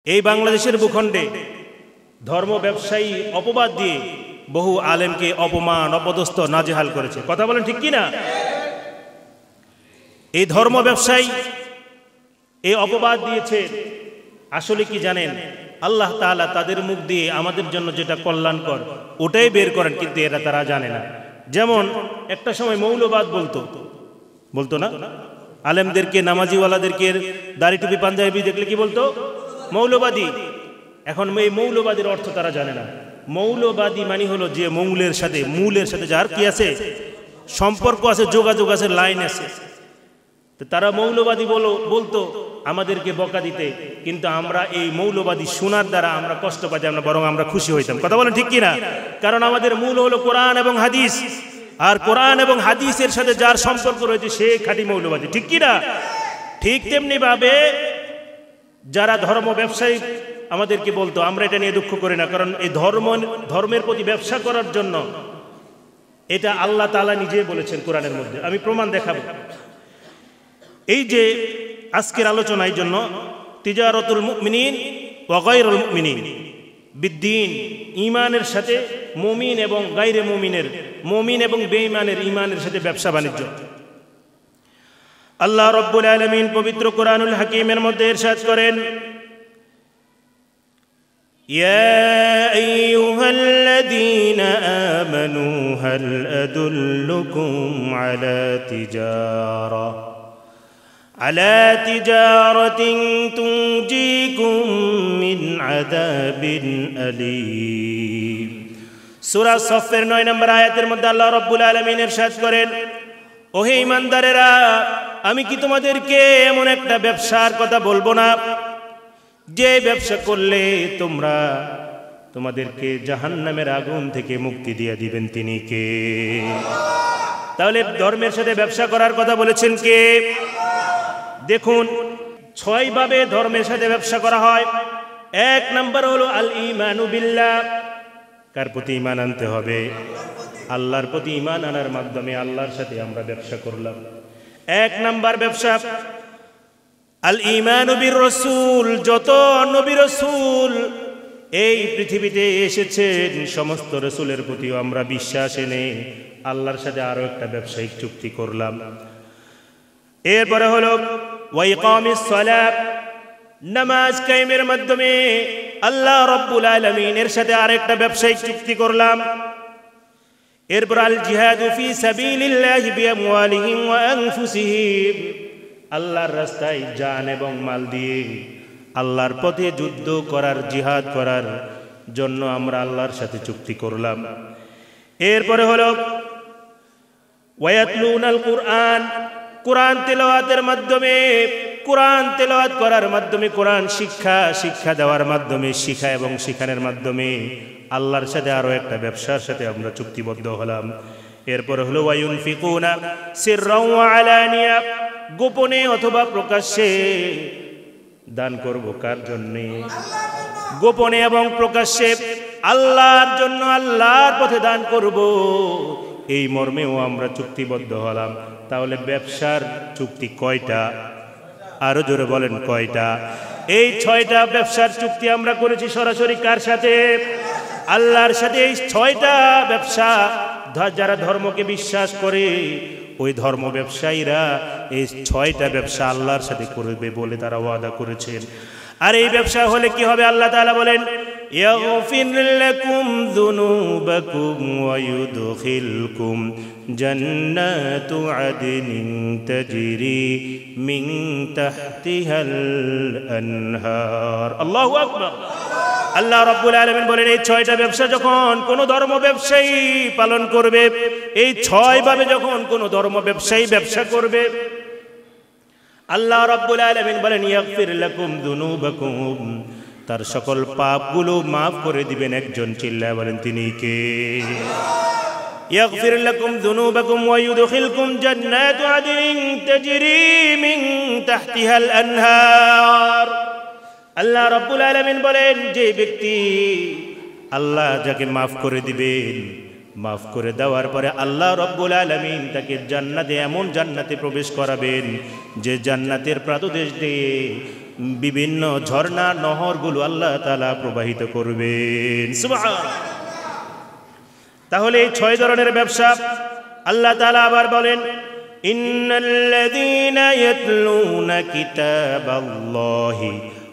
এই বাংলাদেশের ভূখণ্ডে ধর্ম ব্যবসায়ী অপবাদ দিয়ে বহু আলেমকে অপমান অপদস্থ নাজেহাল করেছে। কথা বলেন ঠিক কি না? এই ধর্ম ব্যবসায়ী এই অপবাদ দিয়েছে। আসলে কি জানেন, আল্লাহ তাআলা তাদের মুখ দিয়ে আমাদের জন্য যেটা কল্যাণকর ওটাই বের করেন, কিন্তু এরা তারা জানে না। যেমন একটা সময় মৌলবাদ বলতো না, আলেমদেরকে নামাজিওয়ালাদেরকে দাড়ি টুপি পাঞ্জাবি দেখলে কি বলতো? মৌলবাদী। এখন এই মৌলবাদীর অর্থ তারা জানে না। মৌলবাদী মানে হলো যে মূলের সাথে যার কি আছে, সম্পর্ক আছে, যোগাযোগ আছে, লাইন আছে। তারা মৌলবাদী বলতো আমাদেরকে বকা দিতে, কিন্তু আমরা এই মৌলবাদী শোনার দ্বারা আমরা কষ্ট পাইতাম না, বরং আমরা খুশি হইতাম। কথা বলেন ঠিক কিনা? কারণ আমাদের মূল হলো কোরআন এবং হাদিস, আর কোরআন এবং হাদিসের সাথে যার সম্পর্ক রয়েছে সে খাঁটি মৌলবাদী। ঠিক কিনা? ঠিক তেমনি ভাবে যারা ধর্ম ব্যবসায়ী আমাদেরকে বলতো, আমরা এটা নিয়ে দুঃখ করি না, কারণ এই ধর্মের প্রতি ব্যবসা করার জন্য এটা আল্লাহ তাআলা নিজে বলেছেন কোরআনের মধ্যে। আমি প্রমাণ দেখাবো। এই যে আজকের আলোচনার জন্য তিজারাতুল মুমিনিন ওয়া গায়রুল মুমিনিন বিদ্দীন, ঈমানের সাথে মুমিন এবং গায়রে মুমিনের, মুমিন এবং বেঈমানের ঈমানের সাথে ব্যবসা বাণিজ্য। আল্লাহ রাব্বুল আলামিন পবিত্র কোরআনুল হাকীমের মধ্যে ইরশাদ করেন, ইয়া আইয়ুহাল্লাযীনা আমানু হাল আদুল্লুকুম আলা তিজারাতিন তুনজিকুম মিন আযাবিন আলীম। সূরা সফের 9 নম্বর আয়াতের মধ্যে আল্লাহ রাব্বুল আলামিন ইরশাদ করেন, ওহে ঈমানদারেরা, আমি কি তোমাদেরকে এমন একটা ব্যবসার কথা বলবো না যে ব্যবসা করলে তোমাদেরকে জাহান্নামের আগুন থেকে মুক্তি দিয়ে দিবেন? তিনি কে? তাহলে ধর্মের সাথে ব্যবসা করার কথা বলেছেন কে? দেখুন, 6 ভাবে ধর্মের সাথে ব্যবসা করা হয়। 1 নম্বর হলো আল ঈমানু বিল্লাহ। কার প্রতি ঈমান আনতে হবে? আল্লাহর প্রতি ঈমান আনার মাধ্যমে আল্লাহর সাথে আমরা ব্যবসা করলাম। 1 নম্বর ব্যবসা আল ঈমানু বির রাসূল। যত নবী রাসূল এই পৃথিবীতে এসেছেন সমস্ত রাসূলের প্রতিও আমরা বিশ্বাস এনে আল্লাহর সাথে আরো একটা ব্যবসায়িক চুক্তি করলাম। এরপরে হলো ওয়া ইকামিস সালাত, নামাজ কায়েমের মাধ্যমে আল্লাহ রাব্বুল আলামিনের সাথে আরেকটা ব্যবসায়িক চুক্তি করলাম। এরপর আল জিহাদু ফি সাবিলিল্লাহি বিআমওয়ালিহিম ওয়া আনফুসিহিম, আল্লাহর রাস্তায় জান এবং মাল দিয়ে আল্লাহর পথে যুদ্ধ করার, জিহাদ করার জন্য আমরা আল্লাহর সাথে চুক্তি করলাম। এরপরে হলো ওয়ায়াতলুনাল কুরআন, কোরআন তেলাওয়াতের মাধ্যমে, কোরআন তেলাওয়াত করার মাধ্যমে, কোরআন শিক্ষা দেওয়ার মাধ্যমে, শিক্ষা এবং শিখানোর মাধ্যমে আল্লাহর সাথে আরো একটা ব্যবসার সাথে আমরা চুক্তিবদ্ধ হলাম। এরপরে হলো ওয়ায়ুনফিকুনা সিররাও ওয়া আলানিয়া, গোপনে অথবা প্রকাশ্যে দান করব। কার জন্য? গোপনে এবং প্রকাশ্যে আল্লাহর জন্য, আল্লাহর পথে দান করব। এই মর্মেও আমরা চুক্তিবদ্ধ হলাম। তাহলে ব্যবসার চুক্তি কয়টা? আরো জোরে বলেন কয়টা? এই 6টা ব্যবসার চুক্তি আমরা করেছি সরাসরি কার সাথে? আল্লাহর সাথে। এই 6টা ব্যবসা যারা ধর্মকে বিশ্বাস করে ওই ধর্ম ব্যবসায়ীরা এই 6টা ব্যবসা আল্লাহর সাথে করবে বলে তারা ওয়াদা করেছেন। আর এই ব্যবসা হলে কি হবে? আল্লাহ তাআলা বলেন, ইয়াগফির লাকুম যুনুবাকুম ওয়া ইউদখিলকুম জান্নাতু আদনিন তাজরি মিন তাহতিহাল আনহার। আল্লাহু আকবার। আল্লাহ রাব্বুল আলামিন বলেন, এই 6টা ব্যবসা যখন কোন ধর্ম ব্যবসায়ী পালন করবে, এই 6 ভাবে যখন কোন ধর্ম ব্যবসায়ী ব্যবসা করবে, আল্লাহ রাব্বুল আলামিন বলেন ইয়াগফির লাকুম যুনুবাকুম, তার সকল পাপগুলো মাফ করে দিবেন। একজন চিল্লায় বলেন তিনি কে? ইয়াগফির লাকুম যুনুবাকুম ওয়া ইউদখিলকুম জান্নাতু আদনিন তাজরি মিন তাহতিহাল আনহার। আল্লাহ রাব্বুল আলামিন বলেন, যে ব্যক্তি আল্লাহ যাকে মাফ করে দিবেন, মাফ করে দেওয়ার পরে আল্লাহ রাব্বুল আলামিন তাকে জান্নাতে, এমন জান্নাতে প্রবেশ করাবেন যে জান্নাতের প্রাতদেশ দিয়ে বিভিন্ন ঝর্ণা নহরগুলো আল্লাহ তাআলা প্রবাহিত করবেন। সুবহানাল্লাহ। তাহলে এই 6 ধরনের ব্যবসা আল্লাহ তাআলা আবার বলেন, ইন্নাল্লাযীনা ইয়াতলুনা কিতাবাল্লাহি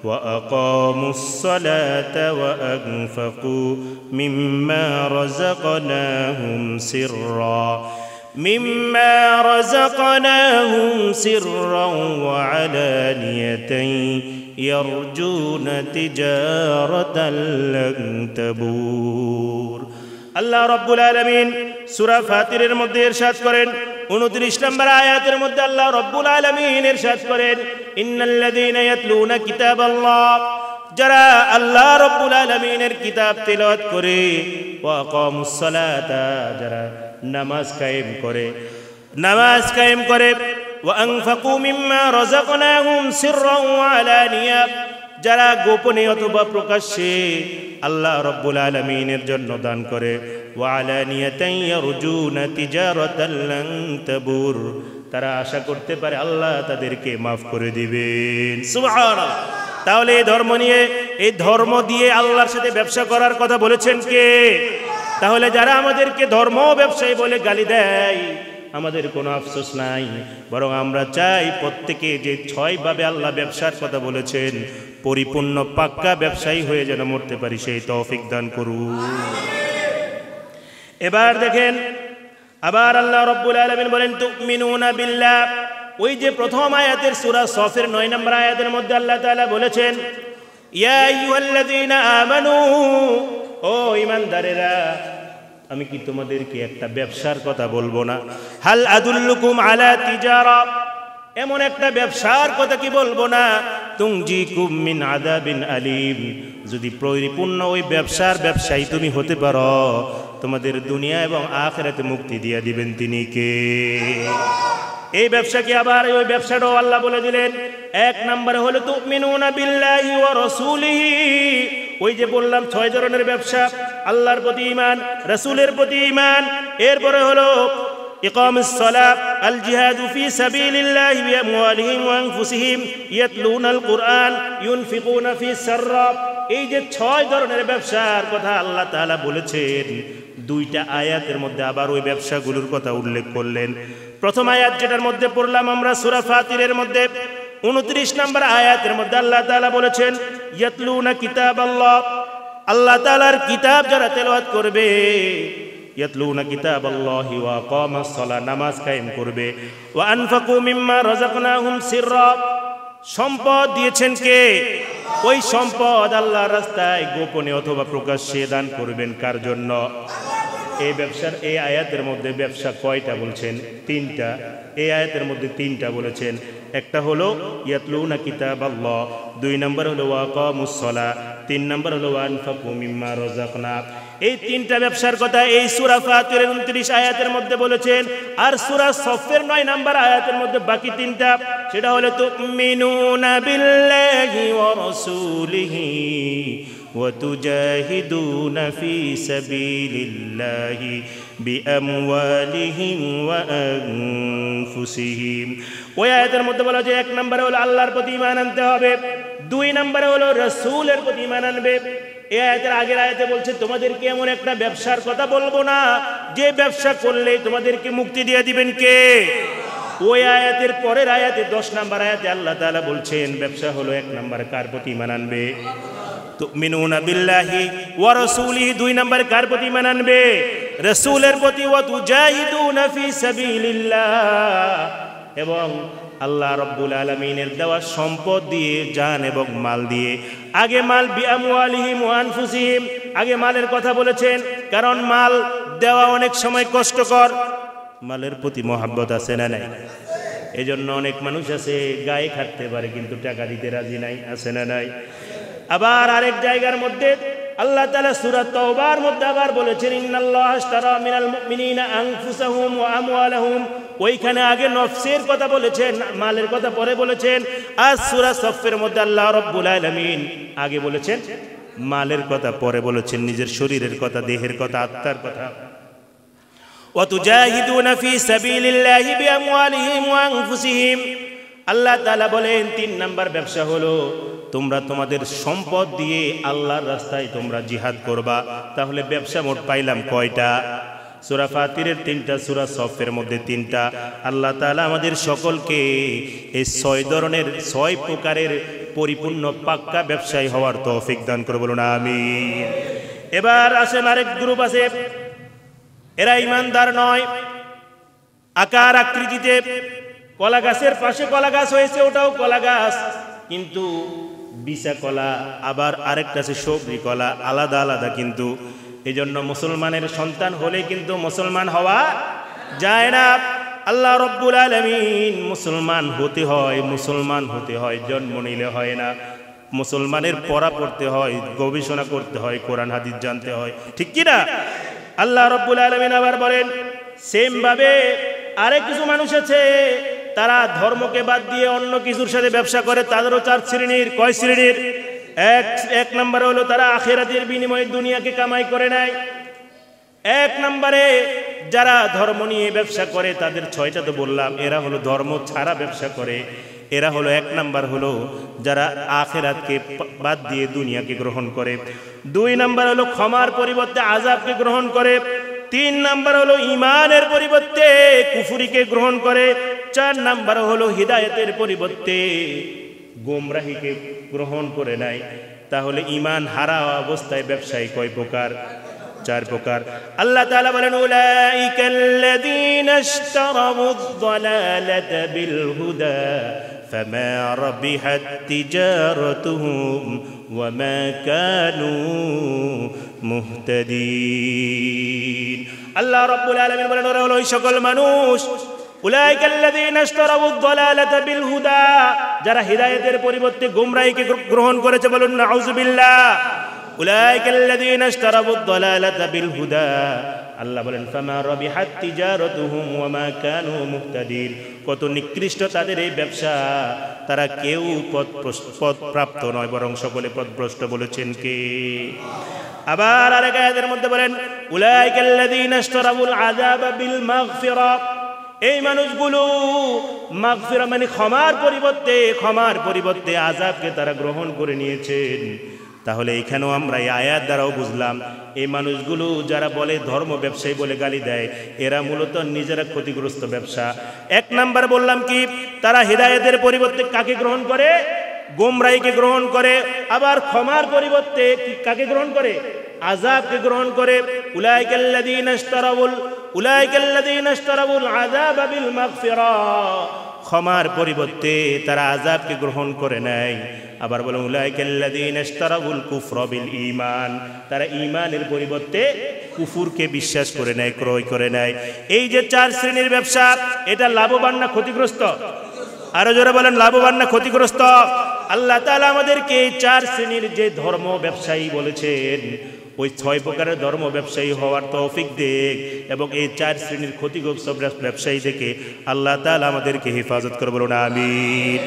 ওয়া আকামুস সালাতা ওয়া আনফাকু মিম্মা রাযাকনাহুম সিররান ওয়া আলানিয়াতান ইয়ারজুনা তিজারাতান লান তাবুর। আল্লাহ রাব্বুল আলামিন সূরা ফাতিরের মধ্যে ইরশাদ করেন, 29 নম্বর আয়াতের মধ্যে আল্লাহ রাব্বুল আলামিন ইরশাদ করেন, ইন্নাল্লাযীনা ইয়াতলুনা কিতাবাল্লাহ, যারা আল্লাহ রাব্বুল আলামিনের কিতাব তিলাওয়াত করে, ওয়া আকামুস সালাতা, যারা নামাজ কায়েম করে, ওয়া আনফাকু মিম্মা রাযাকনাহুম সিররান ওয়া আলানিয়া, যারা গোপনে অথবা প্রকাশ্যে আল্লাহ রাব্বুল আলামিনের জন্য দান করে, ওয়া আলানিয়াতান ইয়ারজুনা তিজারাতান লান তাবুর, তারা আশা করতে পারে আল্লাহ তাদেরকে মাফ করে দিবেন। সুবহানাল্লাহ। তাহলে এই ধর্ম দিয়ে আল্লাহর সাথে ব্যবসা করার কথা বলেছেন কে? তাহলে যারা আমাদেরকে ধর্ম ব্যবসায়ী বলে গালি দেয়, আমাদের কোনো আফসোস নাই, বরং আমরা চাই প্রত্যেকে যে 6 ভাবে আল্লাহ ব্যবসার কথা বলেছেন, পরিপূর্ণ পাক্কা ব্যবসায়ী হয়ে যেন মরতে পারি, সেই তৌফিক দান করুন। এবার দেখেন, আবার আল্লাহ রাব্বুল আলামিন বলেন, তুমিনুনা বিল্লাহ। ওই যে প্রথম আয়াতের সূরা সফের 9 নম্বর আয়াতের মধ্যে আল্লাহ তাআলা বলেছেন, ইয়া আইয়ুহাল্লাযীনা আমানু, ও ঈমানদারেরা, আমি কি তোমাদেরকে একটা ব্যবসার কথা বলবো না? হাল আদুল্লুকুম আলা তিজারা, এমন একটা ব্যবসার কথা কি বলবো না? তুনজিকুম মিন আযাবিন আলীম, যদি পরিপূর্ণ ওই ব্যবসায়ী তুমি হতে পারো, তোমাদের দুনিয়া এবং আখিরাতে মুক্তি দিয়ে দিবেন তিনি কে? এই ব্যবসা কি? আবার ওই ব্যবসাটাও আল্লাহ বলে দিলেন, 1 নম্বরে হলো তুমিনুনা বিল্লাহি ওয়া রাসূলিহি। ওই যে বললাম 6 ধরনের ব্যবসা, আল্লাহর প্রতি ঈমান, রাসূলের প্রতি ঈমান, এরপরে হলো ইকামুস সালাত, আল জিহাদু ফি সাবিলিল্লাহি বিআমওয়ালিহিম ওয়া আনফুসিহিম, ইয়াতলুনাল কুরআন, ইউনফিকুনা ফি সাররা। এই যে 6 ধরনের ব্যবসার কথা আল্লাহ তাআলা বলেছেন, 2টা আয়াতের মধ্যে আবার ওই ব্যবসাগুলোর কথা উল্লেখ করলেন। প্রথম আয়াত যেটার মধ্যে পড়লাম আমরা সূরা ফাতিরের মধ্যে 29 নম্বর আয়াতের মধ্যে আল্লাহ তাআলা বলেছেন, ইয়াতলুনা কিতাবাল্লাহ, আল্লাহ তাআলার কিতাব যারা তেলাওয়াত করবে, ইয়াতলুনা কিতাবাল্লাহি ওয়া আকামাস সালাহ, নামাজ কায়েম করবে, ওয়া আনফাকু মিম্মা রাযাকনাহুম সিররা, সম্পদ দিয়েছেন কে? ওই সম্পদ আল্লাহর রাস্তায় গোপনে অথবা প্রকাশ্যে দান করবেন। কার জন্য? এই আয়াতের মধ্যে ব্যবসা কয়টা বলছেন? 3টা। এই আয়াতের মধ্যে 3টা বলেছেন। একটা হলো ইয়াতলুনা কিতাবাল্লাহ, 2 নম্বর হলো ওয়া আকামুস সালাহ, 3 নম্বর হলো ওয়া আনফাকু মিম্মা রাযাকনা। এই 3টা ব্যবসার কথা এই সূরা ফাতিরের 29 আয়াতের মধ্যে বলেছেন। আর সূরা সফের 9 নম্বর আয়াতের মধ্যে বাকি 3টা, সেটা হলো তুমিনুনা বিল্লাহি ওয়া রাসূলিহি ওয়া তুজাহিদুনা ফি সাবিলিল্লাহি বিআমওয়ালিহিম ওয়া আনফুসিহিম। ওই আয়াতের মধ্যে বলা যে 1 নম্বরে হলো আল্লাহর প্রতি ঈমান আনতে হবে, 2 নম্বরে হলো রাসূলের প্রতি ঈমান আনবে। এই আয়াতের আগের আয়াতে বলছে তোমাদেরকে এমন একটা ব্যবসার কথা বলবো না যে ব্যবসা করলে তোমাদেরকে মুক্তি দিয়ে দিবেন কে? ওই আয়াতের পরের আয়াতে 10 নম্বর আয়াতে আল্লাহ তাআলা বলছেন ব্যবসা হলো 1 নম্বরে কার প্রতি ঈমান আনবে? তুমিনুনা বিল্লাহি ওয়া রাসূলিহি। 2 নম্বরে কার প্রতি ঈমান আনবে? রাসূলের প্রতি। ওয়া তুজাহিদুনা ফি সাবিলিল্লাহ, এবং আল্লাহ রাব্বুল আলামিনের দেওয়া সম্পদ দিয়ে, জান এবং মাল দিয়ে। আগে মাল বিআমওয়ালিহিম ওয়া আনফুসিহিম, আগে মালের কথা বলেছেন, কারণ মাল দেওয়া অনেক সময় কষ্টকর। মালের প্রতি মহব্বত আছে না নাই? এজন্য অনেক মানুষ আছে গায়ে খাটতে পারে কিন্তু টাকা দিতে রাজি নাই, আছে না নাই? আবার আরেক জায়গার মধ্যে আল্লাহ তাআলা সূরা তাওবার মধ্যে আবার বলেছেন ইন্নাল্লাহা আশতারা মিনাল মুমিনিনা আনফুসাহুম ওয়া আমওয়ালাহুম। ওইখানে আগে নফসের কথা বলেছেন, মালের কথা পরে বলেছেন। আর সূরা সফের মধ্যে আল্লাহ রাব্বুল আলামিন আগে বলেছেন, মালের কথা পরে বলেছেন, নিজের শরীরের কথা, দেহের কথা, আত্মার কথা। ওয়া তুজাহিদুনা ফি সাবিলিল্লাহি বিআমওয়ালিহিম ওয়া আনফুসিহিম। আল্লাহ তাআলা বলেন ৩ নাম্বার ব্যবসা হলো তোমরা তোমাদের সম্পদ দিয়ে আল্লাহর রাস্তায় তোমরা জিহাদ করবা। তাহলে ব্যবসা মোট পাইলাম কয়টা? সূরা ফাতিরের ৩টা, সূরা সফের মধ্যে ৩টা। আল্লাহ তাআলা আমাদের সকলকে এই ৬ ধরনের ৬ প্রকারের পরিপূর্ণ পাক্কা ব্যবসায়ী হওয়ার তৌফিক দান করে, বলুন আমিন। এবার আসেন আরেক গ্রুপ আছে, এরা ইমানদার নয়, আকার আকৃতিতে কলা গাছের পাশে কলা গাছ হয়েছে, ওটাও কলা গাছ, কিন্তু বিচা কলা, আবার আরেকটা আছে সবজি কলা, আলাদা আলাদা। কিন্তু এই জন্য মুসলমানের সন্তান হলে কিন্তু মুসলমান হওয়া যায় না। আল্লাহ রব্বুল আলামিন মুসলমান হতে হয়, জন্ম নিলে হয় না। মুসলমানের পড়া পড়তে হয়, গবেষণা করতে হয়, কোরআন হাদিস জানতে হয়, ঠিক কি না? আল্লাহ রব্বুল আলামিন আবার বলেন সেম ভাবে আরেক কিছু মানুষ আছে তারা ধর্মকে বাদ দিয়ে অন্য কিছুর সাথে ব্যবসা করে, তাদেরও 4 শ্রেণীর। কয় শ্রেণীর? এক নম্বরে হলো তারা আখিরাতের বিনিময়ে দুনিয়াকে কামাই করে নেয়। 1 নম্বরে যারা ধর্ম নিয়ে ব্যবসা করে তাদের 6টা তো বললাম, এরা হলো ধর্ম ছাড়া ব্যবসা করে। এরা হলো 1 নাম্বার হলো যারা আখিরাতকে বাদ দিয়ে দুনিয়াকে গ্রহণ করে। 2 নাম্বার হলো ক্ষমার পরিবর্তে আযাবকে গ্রহণ করে। 3 নাম্বার হলো ঈমানের পরিবর্তে কুফরিকে গ্রহণ করে। 4 নাম্বার হলো হিদায়াতের পরিবর্তে গোমরাহিকে গ্রহণ করে নেয়। তাহলে ঈমান হারা অবস্থায় ব্যবসায়ী কয় প্রকার? 4 প্রকার। আল্লাহ তাআলা বলেন উলাইকাল্লাযীনা ইশতারাউদ যালালাতা বিল হুদা ফামা রাবিহাত তিজারাতুহুম ওয়া মা কানু মুহতাদিন। আল্লাহ রাব্বুল আলামিন বলেন ওরা হলো ওই সকল মানুষ, উলাইকাল্লাযীনা ইশতারাউদ যালালাতা বিল হুদা, যারা হিদায়াতের পরিবর্তে গোমরাহিকে গ্রহণ করেছে। বলুন নাউযুবিল্লাহ। উলাইকাল্লাযীনা ইশতারাউদ যালালাতা বিল হুদা, আল্লাহ বলেন ফামা রাবিহাত তিজারাতুহুম ওয়া মা কানু মুহতাদিন। কত নিকৃষ্ট তাদের এই ব্যবসা, তারা কেউ পথ প্রাপ্ত নয়, বরং সকলে পথভ্রষ্ট। বলেছেন কে? আবার আরেক আয়াতের মধ্যে বলেন উলাইকাল্লাযীনা ইশতারাউল আযাবা বিল মাগফিরা, এই মানুষগুলো মাগফিরা মানে ক্ষমার পরিবর্তে আযাবকে তারা গ্রহণ করে নিয়েছেন। তাহলে এখানেও আমরা এই আয়াত দ্বারাও বুঝলাম এই মানুষগুলো যারা বলে ধর্ম ব্যবসায়ী বলে গালি দেয়, এরা মূলত নিজেরা ক্ষতিগ্রস্ত ব্যবসা। 1 নাম্বার বললাম কি, তারা হিদায়াতের পরিবর্তে কাকে গ্রহণ করে? গোমরাহিকে গ্রহণ করে। আবার ক্ষমার পরিবর্তে কাকে গ্রহণ করে? আযাবকে গ্রহণ করে। উলাইকাল্লাযীনা ইশতারাউল আযাবা বিল মাগফিরা, ক্ষমার পরিবর্তে তারা আযাবকে গ্রহণ করে নেয়। আবার বলেন উলাইকাল্লাযীনা ইশতারাউল কুফরা বিল ঈমান, তারা ঈমানের পরিবর্তে কুফরকে বিশ্বাস করে নেয়, ক্রয় করে নেয়। এই যে 4 শ্রেণীর ব্যবসা, এটা লাভবান না ক্ষতিগ্রস্ত? আরো জোরে বলেন লাভবান না ক্ষতিগ্রস্ত? আল্লাহ তাআলা আমাদেরকে এই 4 শ্রেণীর যে ধর্ম ব্যবসায়ী বলেছেন, ওই 6 প্রকারের ধর্ম ব্যবসায়ী হওয়ার তৌফিক দেখ, এবং এই 4 শ্রেণীর ক্ষতিগ্রস্ত ব্যবসায়ী থেকে আল্লাহ তাআলা আমাদেরকে হেফাজত করে, বলুন আমিন।